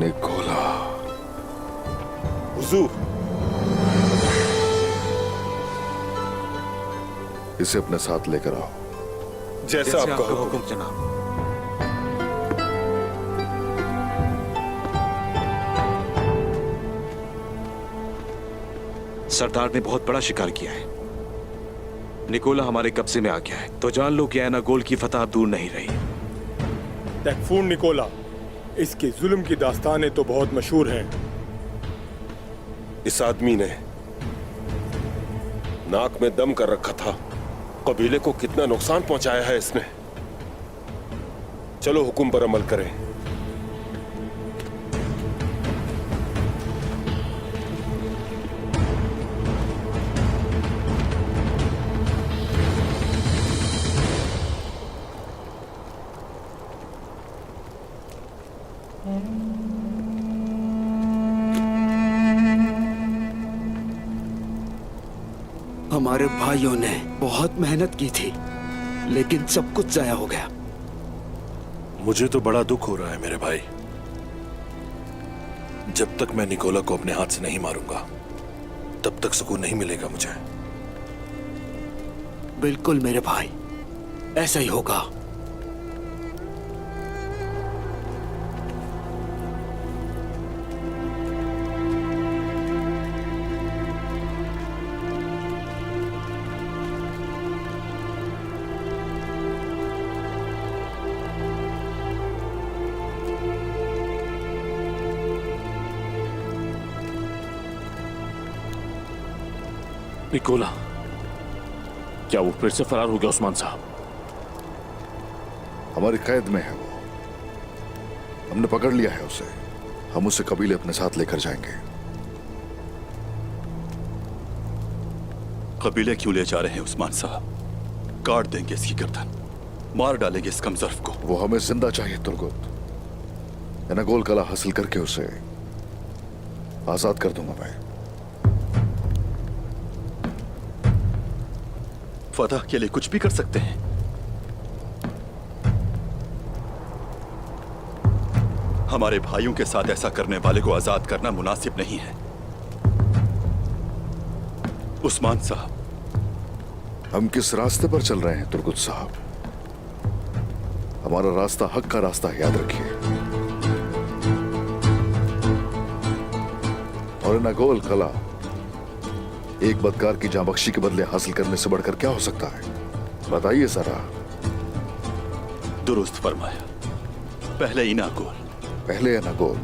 Nicola. हुजूर, इसे अपने साथ लेकर आओ। जैसा आपका हुक्म जनाब। सरदार ने बहुत बड़ा शिकार किया है। निकोला हमारे कब्जे में आ गया है, तो जान लो कि एनागोल की फतह अब दूर नहीं रही। तैफून निकोला, इसके जुल्म की दास्तानें तो बहुत मशहूर हैं। इस आदमी ने नाक में दम कर रखा था। कबीले को कितना नुकसान पहुंचाया है इसने। चलो हुक्म पर अमल करें। हमारे भाइयों ने बहुत मेहनत की थी, लेकिन सब कुछ जाया हो गया। मुझे तो बड़ा दुख हो रहा है मेरे भाई। जब तक मैं निकोला को अपने हाथ से नहीं मारूंगा, तब तक सुकून नहीं मिलेगा मुझे। बिल्कुल मेरे भाई, ऐसा ही होगा। निकोला, क्या वो फिर से फरार हो गया उस्मान साहब? हमारी कैद में है वो। हमने पकड़ लिया है उसे। हम उसे कबीले अपने साथ लेकर जाएंगे। कबीले क्यों ले जा रहे हैं उस्मान साहब? काट देंगे इसकी गर्दन, मार डालेंगे इस कमजोर को। वो हमें जिंदा चाहिए तुर्गुत। एनागोल कला हासिल करके उसे आजाद कर दूंगा मैं। फतह के लिए कुछ भी कर सकते हैं। हमारे भाइयों के साथ ऐसा करने वाले को आजाद करना मुनासिब नहीं है। उस्मान साहब, हम किस रास्ते पर चल रहे हैं तुर्गुत साहब? हमारा रास्ता हक का रास्ता है, याद रखिए। और एनागोल कला एक बदकार की जान बख्शी के बदले हासिल करने से बढ़कर क्या हो सकता है? बताइए जरा। दुरुस्त फरमाया। पहले एनागोल। पहले एनागोल।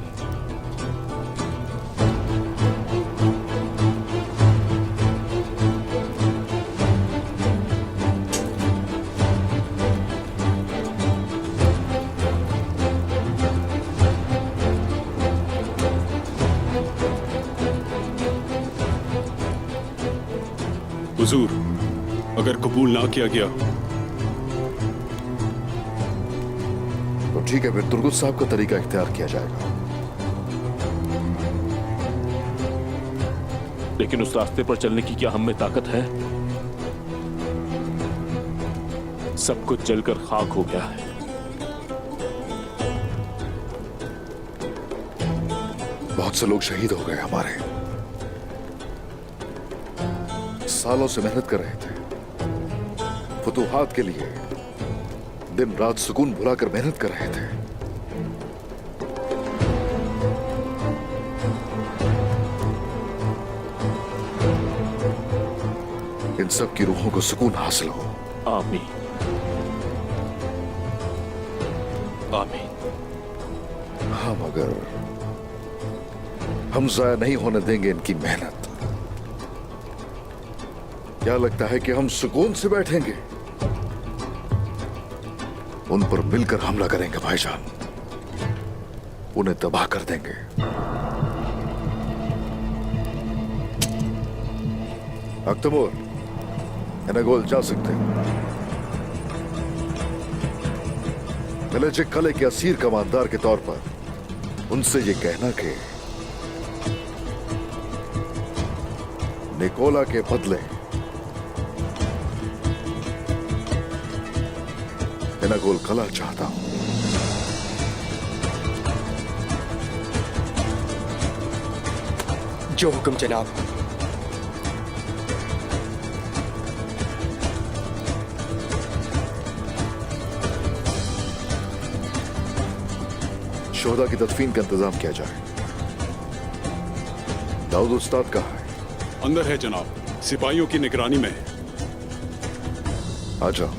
हुजूर, अगर कबूल ना किया गया तो ठीक है, फिर तुर्गुत साहब का तरीका इख्तियार किया जाएगा। लेकिन उस रास्ते पर चलने की क्या हम में ताकत है? सब कुछ जलकर खाक हो गया है। बहुत से लोग शहीद हो गए हमारे। सालों से मेहनत कर रहे थे फतूहात के लिए, दिन रात सुकून भुलाकर मेहनत कर रहे थे। इन सब की रूहों को सुकून हासिल हो। आमीन आमीन। हाँ, मगर हम जाया नहीं होने देंगे इनकी मेहनत। क्या लगता है कि हम सुकून से बैठेंगे? उन पर मिलकर हमला करेंगे भाईजान, उन्हें तबाह कर देंगे। अख्तमूर, एनागोल जा सकते हैं। मिलेजे कले के असीर कमांडर के तौर पर उनसे यह कहना कि निकोला के बदले एनागोल कला चाहता हूं। जो हुक्म जनाब। शोहदा की तदफीन का इंतजाम किया जाए। दाऊद उस्ताद कहाँ है? अंदर है जनाब, सिपाहियों की निगरानी में है। आ जाओ।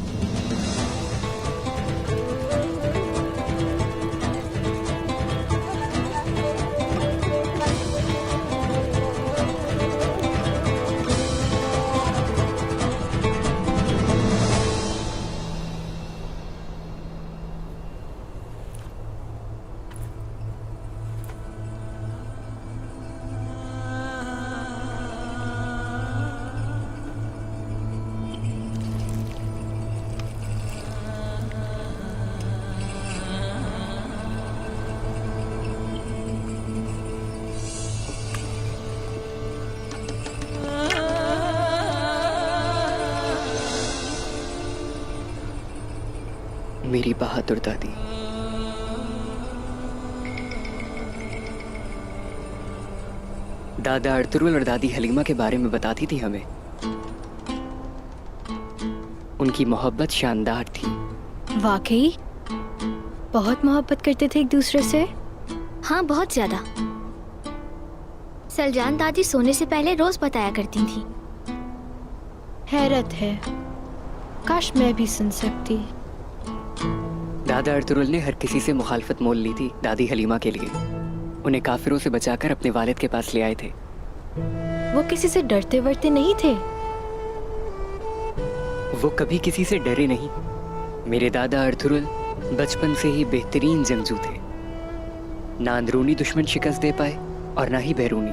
मेरी बहादुर दादी, दादा अर्तुरुल और दादी हलीमा के बारे में बताती थी हमें। उनकी मोहब्बत शानदार थी। वाकई बहुत मोहब्बत करते थे एक दूसरे से। हाँ, बहुत ज्यादा। सलजान दादी सोने से पहले रोज बताया करती थी। हैरत है, काश मैं भी सुन सकती। दादा अर्तुरुल ने हर किसी से मुखालफत मोल ली थी दादी हलीमा के लिए। उन्हें काफिरों से बचाकर अपने वालिद के पास ले आए थे। वो किसी से डरते वरते नहीं थे। वो कभी किसी से डरे नहीं। मेरे दादा अर्तुरुल बचपन से ही बेहतरीन जंगजू थे। ना अंदरूनी दुश्मन शिकस्त दे पाए और ना ही बैरूनी।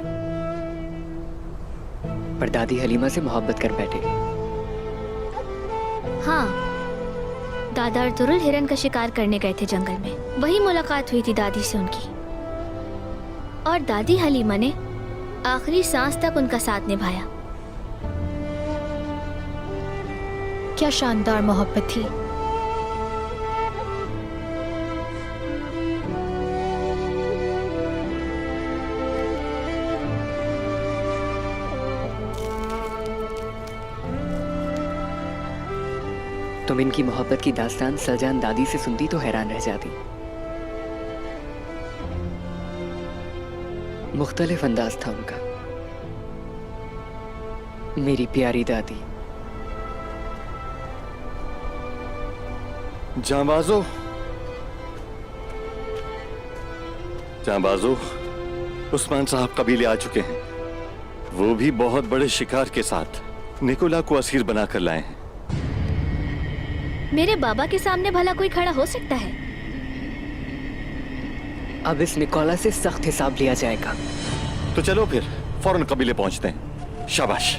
पर दादी हलीमा से मोहब्बत कर बैठे। हाँ, दादा अर्तुरुल हिरन का शिकार करने गए थे जंगल में। वही मुलाकात हुई थी दादी से उनकी। और दादी हलीमा ने आखिरी सांस तक उनका साथ निभाया। क्या शानदार मोहब्बत थी। तुम इनकी मोहब्बत की दास्तान सलजान दादी से सुनती तो हैरान रह जाती। मुख्तलिफ अंदाज था उनका। मेरी प्यारी दादी। जांबाजो, जांबाजो, उस्मान साहब कबीले आ चुके हैं। वो भी बहुत बड़े शिकार के साथ निकोला को असीर बनाकर लाए हैं। मेरे बाबा के सामने भला कोई खड़ा हो सकता है? अब इस निकोला से सख्त हिसाब लिया जाएगा। तो चलो फिर फौरन कबीले पहुंचते हैं। शाबाश।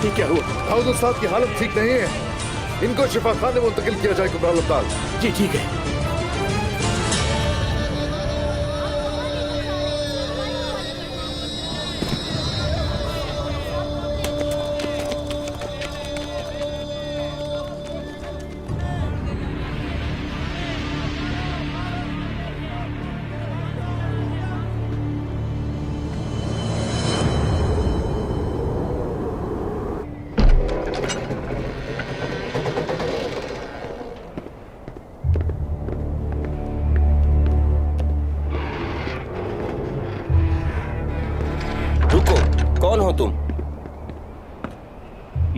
ये क्या हुआ? दाऊद उस्ताद की हालत ठीक नहीं है, इनको शिफा खाने में मुंतकिल किया जाए कुबराल अब्दाल। जी ठीक है। कौन हो तुम?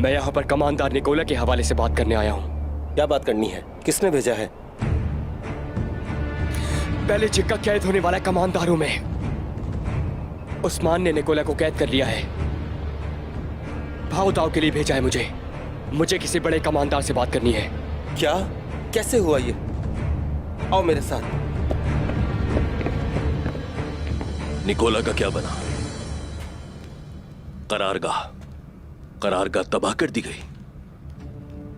मैं यहाँ पर कमांडर निकोला के हवाले से बात करने आया हूँ। क्या बात करनी है? किसने भेजा है? पहले चिक्का कैद होने वाला कमांडरों में उस्मान ने निकोला को कैद कर लिया है। भाव दाव के लिए भेजा है मुझे किसी बड़े कमांडर से बात करनी है। क्या? कैसे हुआ ये? आओ मेरे साथ। निकोला का क्या बना? करारगाह तबाह कर दी गई।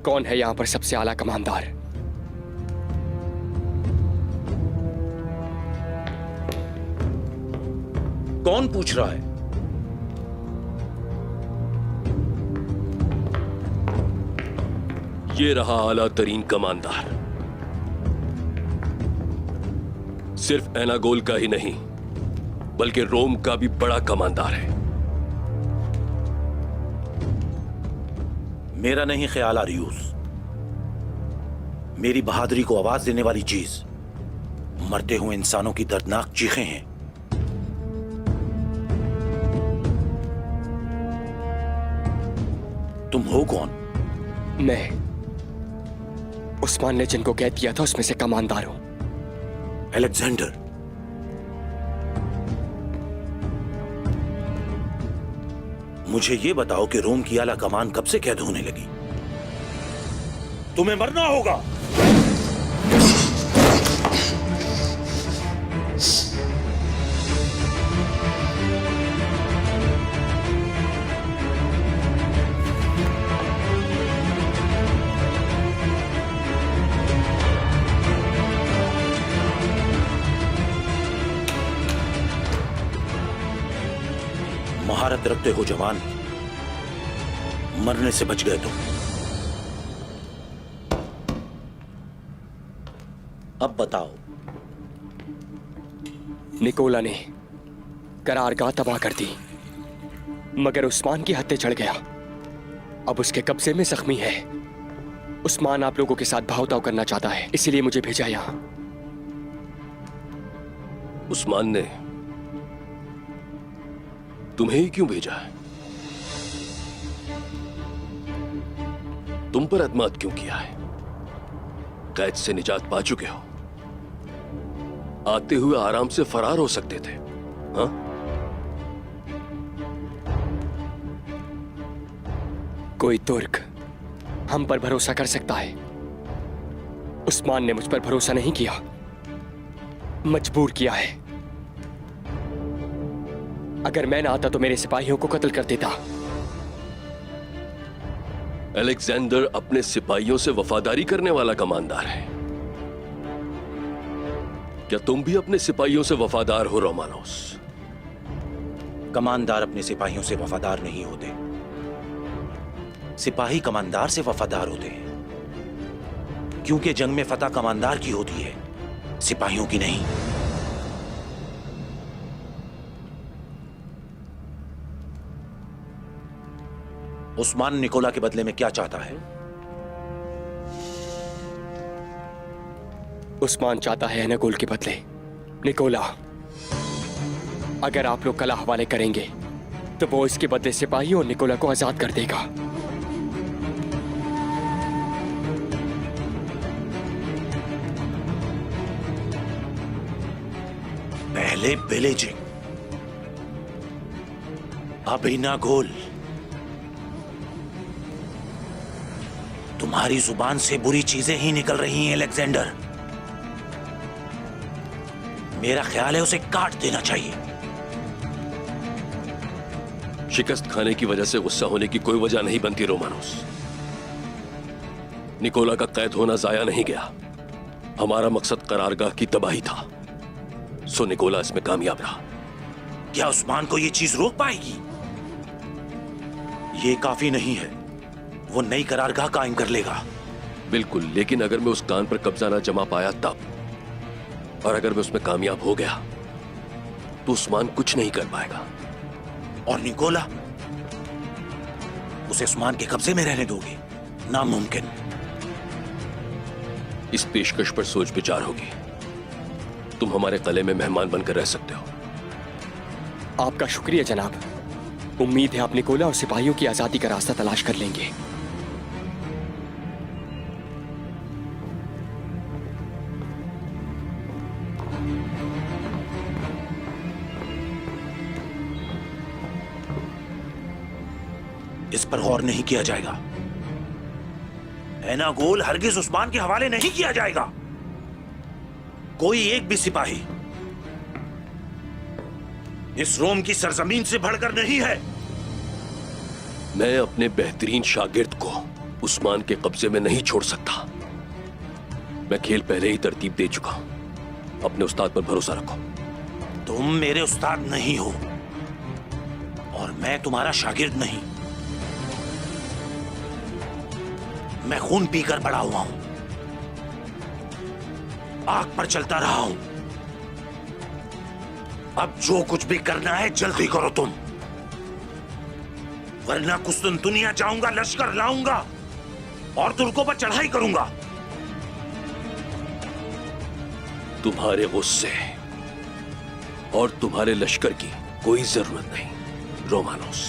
कौन है यहां पर सबसे आला कमांडर? कौन पूछ रहा है? ये रहा आला तरीन कमांडर। सिर्फ एनागोल का ही नहीं बल्कि रोम का भी बड़ा कमांडर है। मेरा नहीं ख्याल आरियूस, मेरी बहादुरी को आवाज देने वाली चीज मरते हुए इंसानों की दर्दनाक चीखें हैं। तुम हो कौन? मैं उस्मान ने जिनको कैद किया था उसमें से कमांडर हूं। अलेक्जेंडर, मुझे ये बताओ कि रोम की आला कमान कब से कैद होने लगी? तुम्हें मरना होगा। महारत रखते हो जवान, मरने से बच गए तुम। अब बताओ। निकोला ने करारगाह तबाह कर दी, मगर उस्मान की हत्या चढ़ गया। अब उसके कब्जे में जख्मी है। उस्मान आप लोगों के साथ भाव-ताव करना चाहता है, इसीलिए मुझे भेजा यहां। उस्मान ने तुम्हें ही क्यों भेजा है? तुम पर एतमाद क्यों किया है? कैद से निजात पा चुके हो, आते हुए आराम से फरार हो सकते थे। हाँ? कोई तुर्क हम पर भरोसा कर सकता है। उस्मान ने मुझ पर भरोसा नहीं किया, मजबूर किया है। अगर मैं ना आता तो मेरे सिपाहियों को कत्ल कर देता। अलेक्जेंडर अपने सिपाहियों से वफादारी करने वाला कमांडर है। क्या तुम भी अपने सिपाहियों से वफादार हो रोमानोस? कमांडर अपने सिपाहियों से वफादार नहीं होते, सिपाही कमांडर से वफादार होते हैं, क्योंकि जंग में फतह कमांडर की होती है, सिपाहियों की नहीं। उस्मान निकोला के बदले में क्या चाहता है? उस्मान चाहता है एनागोल के बदले निकोला। अगर आप लोग कला हवाले करेंगे तो वो इसके बदले सिपाही और निकोला को आजाद कर देगा। पहले बेलेजिंग, अब एनागोल। तुम्हारी जुबान से बुरी चीजें ही निकल रही हैं अलेक्जेंडर। मेरा ख्याल है उसे काट देना चाहिए। शिकस्त खाने की वजह से गुस्सा होने की कोई वजह नहीं बनती रोमानोस। निकोला का कैद होना जाया नहीं गया। हमारा मकसद करारगाह की तबाही था, सो निकोला इसमें कामयाब रहा। क्या उस्मान को ये चीज रोक पाएगी? ये काफी नहीं है, वो नई करारगाह कायम कर लेगा। बिल्कुल, लेकिन अगर मैं उस कान पर कब्जा ना जमा पाया तब, और अगर मैं उसमें कामयाब हो गया तो उस्मान कुछ नहीं कर पाएगा। और निकोला, उसे उस्मान के कब्जे में रहने दोगे? नामुमकिन। इस पेशकश पर सोच विचार होगी। तुम हमारे किले में मेहमान बनकर रह सकते हो। आपका शुक्रिया जनाब। उम्मीद है आप निकोला और सिपाहियों की आजादी का रास्ता तलाश कर लेंगे। इस पर गौर नहीं किया जाएगा। एनागोल हरगिज उस्मान के हवाले नहीं किया जाएगा। कोई एक भी सिपाही इस रोम की सरजमीन से बढ़कर नहीं है। मैं अपने बेहतरीन शागिर्द को उस्मान के कब्जे में नहीं छोड़ सकता। मैं खेल पहले ही तरतीब दे चुका हूं। अपने उस्ताद पर भरोसा रखो। तुम मेरे उस्ताद नहीं हो और मैं तुम्हारा शागिर्द नहीं। मैं खून पीकर बड़ा हुआ हूं, आग पर चलता रहा हूं। अब जो कुछ भी करना है जल्दी करो तुम, वरना कुस्तुनतुनिया जाऊंगा, लश्कर लाऊंगा और तुर्कों पर चढ़ाई करूंगा। तुम्हारे गुस्से और तुम्हारे लश्कर की कोई जरूरत नहीं रोमानोस,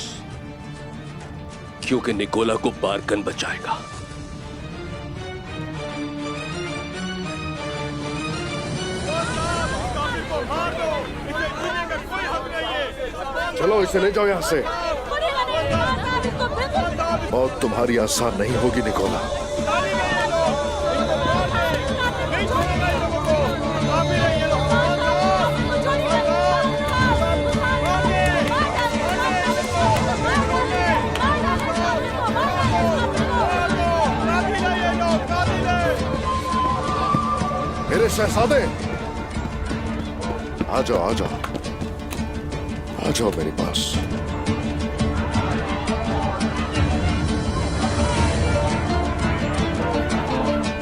क्योंकि निकोला को बारकन बचाएगा। चलो इसे ले जाओ यहां से। मौत तुम्हारी आसान नहीं होगी निकोला। मेरे शहजादे, आ जाओ आ जाओ आ जाओ मेरे पास।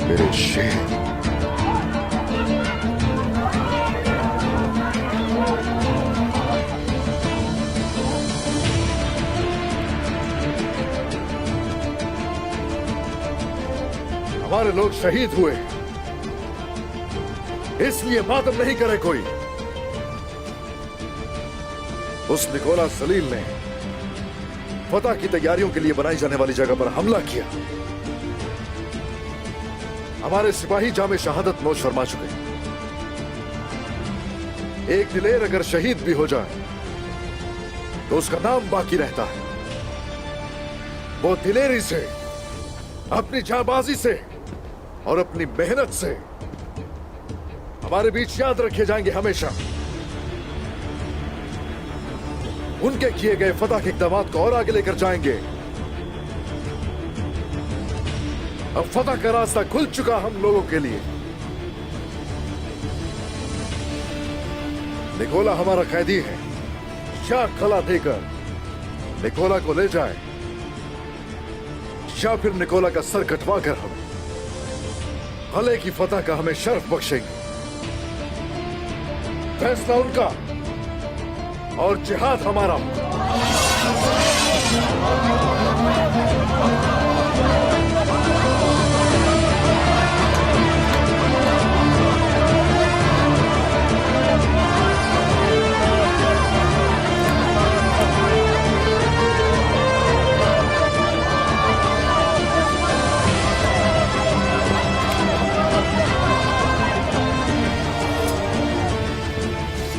मेरे शेर, हमारे लोग शहीद हुए, इसलिए मातम नहीं करे कोई। उस निकोला सलील ने फतह की तैयारियों के लिए बनाई जाने वाली जगह पर हमला किया। हमारे सिपाही जामे शहादत नोश फरमा चुके। एक दिलेर अगर शहीद भी हो जाए तो उसका नाम बाकी रहता है। वो दिलेरी से, अपनी जांबाजी से और अपनी मेहनत से हमारे बीच याद रखे जाएंगे हमेशा। उनके किए गए फतह के इक़दामात को और आगे लेकर जाएंगे। अब फतह का रास्ता खुल चुका हम लोगों के लिए। निकोला हमारा कैदी है। या खला देकर निकोला को ले जाए या फिर निकोला का सर कटवा कर हम खले की फतह का हमें शर्फ बख्शेंगे। फैसला उनका और जिहाद हमारा।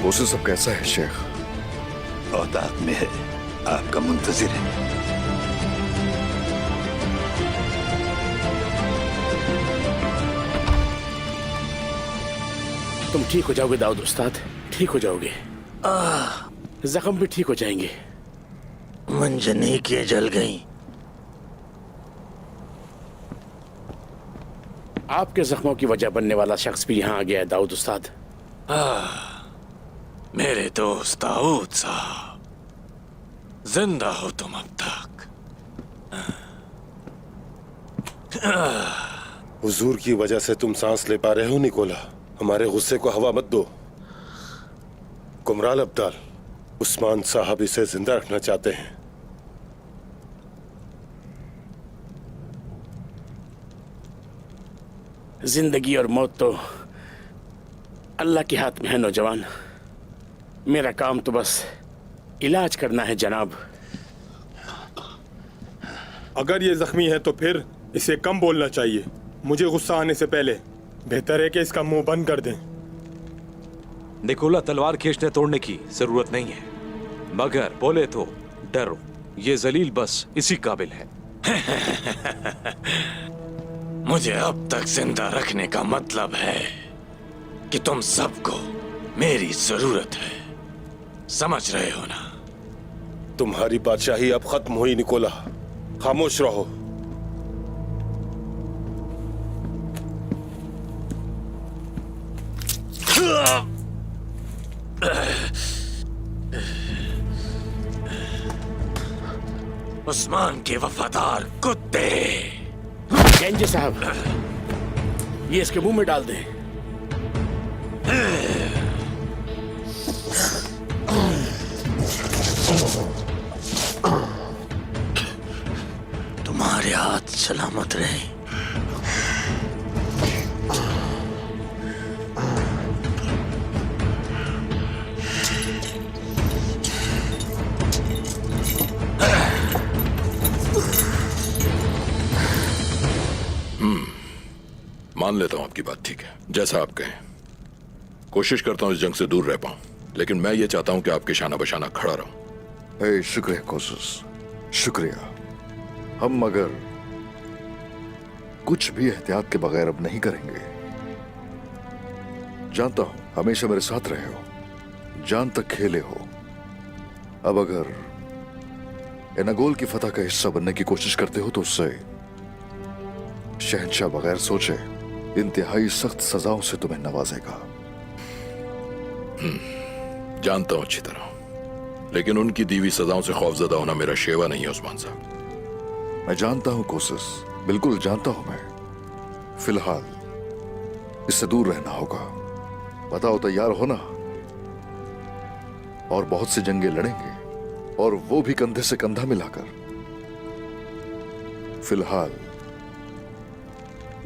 उसे सब कैसा है शेख? औताक में है, आपका मुंतजिर है। तुम ठीक हो जाओगे दाऊद उस्ताद, ठीक हो जाओगे। जख्म भी ठीक हो जाएंगे। मंजनी के जल गई। आपके जख्मों की वजह बनने वाला शख्स भी यहाँ आ गया है दाऊद उस्ताद। मेरे दोस्त दाऊद साहब, जिंदा हो तुम अब तक। हुजूर की वजह से तुम सांस ले पा रहे हो निकोला। हमारे गुस्से को हवा मत दो। कुमराल अब्दाल, उस्मान साहब इसे जिंदा रखना चाहते हैं। जिंदगी और मौत तो अल्लाह के हाथ में है नौजवान। मेरा काम तो बस इलाज करना है जनाब। अगर ये जख्मी है तो फिर इसे कम बोलना चाहिए। मुझे गुस्सा आने से पहले बेहतर है कि इसका मुंह बंद कर दें। निकोला, तलवार खींचने तोड़ने की जरूरत नहीं है, मगर बोले तो डरो। ये जलील बस इसी काबिल है। मुझे अब तक जिंदा रखने का मतलब है कि तुम सबको मेरी जरूरत है। समझ रहे हो ना? तुम्हारी बादशाही अब खत्म हुई निकोला। खामोश रहो। उस्मान के वफादार कुत्ते। गेंजे साहब, ये इसके मुंह में डाल दें। तुम्हारे हाथ सलामत रहे। मान लेता हूं आपकी बात ठीक है, जैसा आप कहें। कोशिश करता हूं इस जंग से दूर रह पाऊं, लेकिन मैं ये चाहता हूं कि आपके शाना बशाना खड़ा रहूं। शुक्रिया कोसस, शुक्रिया। हम मगर कुछ भी एहतियात के बगैर अब नहीं करेंगे। जानता हूं हमेशा मेरे साथ रहे हो, जान तक खेले हो। अब अगर एनागोल की फतह का हिस्सा बनने की कोशिश करते हो तो उससे शहंशाह बगैर सोचे इंतहाई सख्त सजाओं से तुम्हें नवाजेगा। जानता हूं अच्छी तरह, लेकिन उनकी दीवी सजाओं से खौफजदा होना मेरा शेवा नहीं है उस्मान साहब। मैं जानता हूं कोसस, बिल्कुल जानता हूं मैं। फिलहाल इससे दूर रहना होगा। बताओ, तैयार हो ना? और बहुत सी जंगें लड़ेंगे, और वो भी कंधे से कंधा मिलाकर। फिलहाल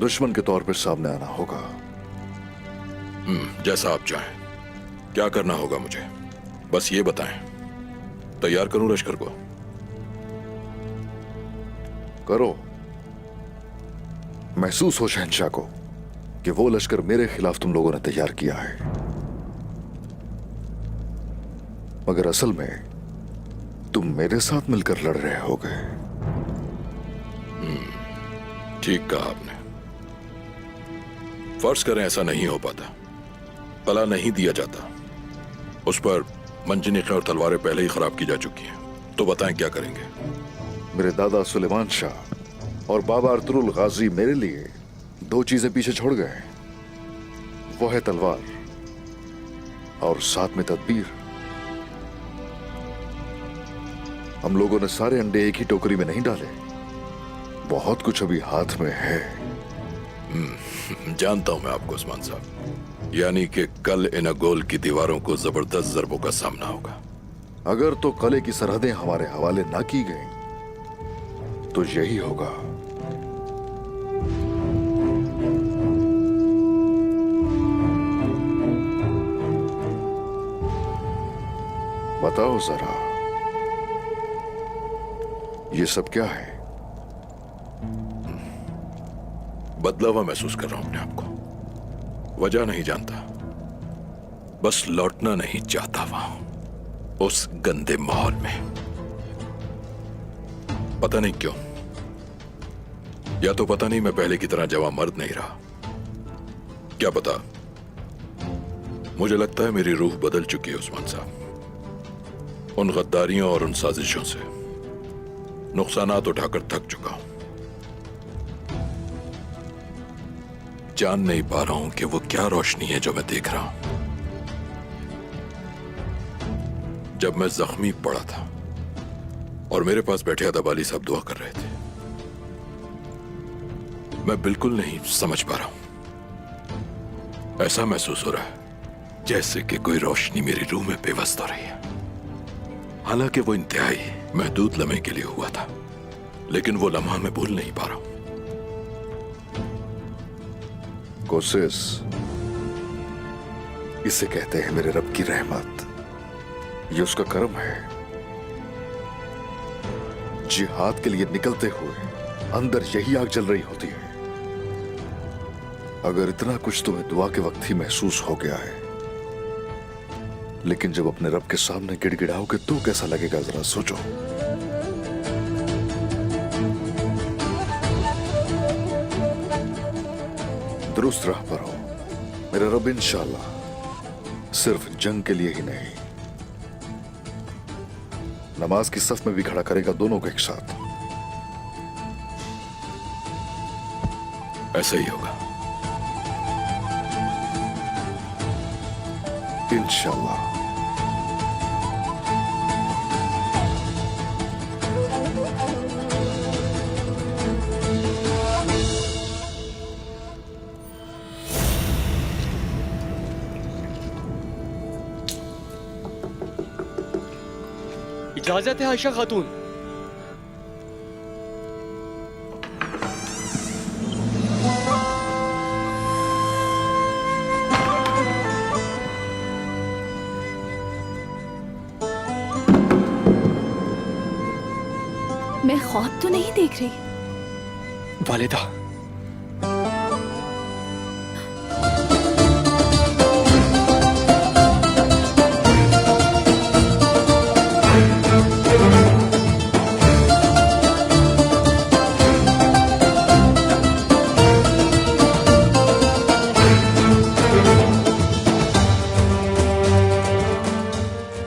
दुश्मन के तौर पर सामने आना होगा। जैसा आप चाहें। क्या करना होगा मुझे बस ये बताएं। तैयार करूं लश्कर को? करो। महसूस हो शहंशाह को कि वो लश्कर मेरे खिलाफ तुम लोगों ने तैयार किया है, मगर असल में तुम मेरे साथ मिलकर लड़ रहे होगे। ठीक कहा आपने। फर्ज करें ऐसा नहीं हो पाता, कला नहीं दिया जाता, उस पर मंजनीखें और तलवारें पहले ही खराब की जा चुकी हैं, तो बताएं क्या करेंगे? मेरे दादा सुलेमान शाह और बाबा अर्तुरुल गाजी मेरे लिए दो चीजें पीछे छोड़ गए। वो है तलवार और साथ में तदबीर। हम लोगों ने सारे अंडे एक ही टोकरी में नहीं डाले, बहुत कुछ अभी हाथ में है। जानता हूं मैं आपको उस्मान साहब, यानी कि कल एनागोल की दीवारों को जबरदस्त जरबों का सामना होगा। अगर तो कले की सरहदें हमारे हवाले ना की गई तो यही होगा। बताओ जरा, ये सब क्या है? बदला हुआ महसूस कर रहा हूं अपने आप को। वजह नहीं जानता, बस लौटना नहीं चाहता वहां उस गंदे माहौल में। पता नहीं क्यों, या तो पता नहीं मैं पहले की तरह जवां मर्द नहीं रहा, क्या पता। मुझे लगता है मेरी रूह बदल चुकी है उस्मान साहब, उन गद्दारियों और उन साजिशों से। नुकसानात उठाकर थक चुका हूं। जान नहीं पा रहा हूं कि वो क्या रोशनी है जो मैं देख रहा हूं। जब मैं जख्मी पड़ा था और मेरे पास बैठे अदब अली साहब दुआ कर रहे थे, मैं बिल्कुल नहीं समझ पा रहा हूं। ऐसा महसूस हो रहा है जैसे कि कोई रोशनी मेरी रूह में बेवस्त हो रही है। हालांकि वो इंतहाई महदूद लम्हे के लिए हुआ था, लेकिन वो लम्हा मैं भूल नहीं पा रहा हूं। कोशिश इसे कहते हैं मेरे रब की रहमत, ये उसका करम है। जिहाद के लिए निकलते हुए अंदर यही आग जल रही होती है। अगर इतना कुछ तुम्हें दुआ के वक्त ही महसूस हो गया है, लेकिन जब अपने रब के सामने गिड़गिड़ाओगे तो कैसा लगेगा, जरा सोचो। दुरुस्त राह पर हो मेरे रब, इंशाअल्लाह सिर्फ जंग के लिए ही नहीं, नमाज की सफ में भी खड़ा करेगा दोनों को एक साथ। ऐसा ही होगा इंशाअल्लाह। इजाजत है आयशा खातून। मैं ख्वाब तो नहीं देख रही? वालिदा,